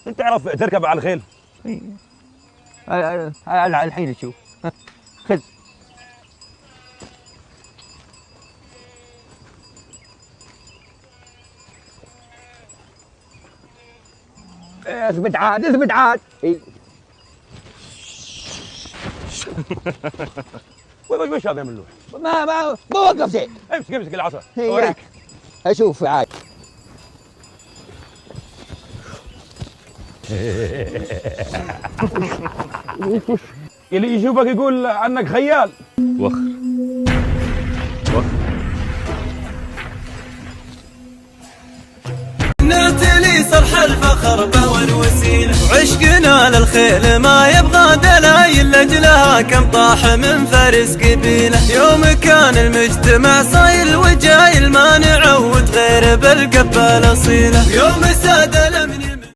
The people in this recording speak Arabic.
انت تعرف تركب على الخيل؟ الحين نشوف. خذ. اثبت عاد اثبت عاد. وش هذا يا ملوح؟ ما بوقف شيء. امسك العصا اوريك. اشوف عاد. اللي يشوفك يقول عنك خيال. وخر نرتلي صرح الفخر به الوسيله، وعشقنا للخيل ما يبغى دلايل، لاجلها كم طاح من فارس قبيله. يوم كان المجتمع صايل وجايل ما نعود غير بالقبه الاصيله، يوم ساد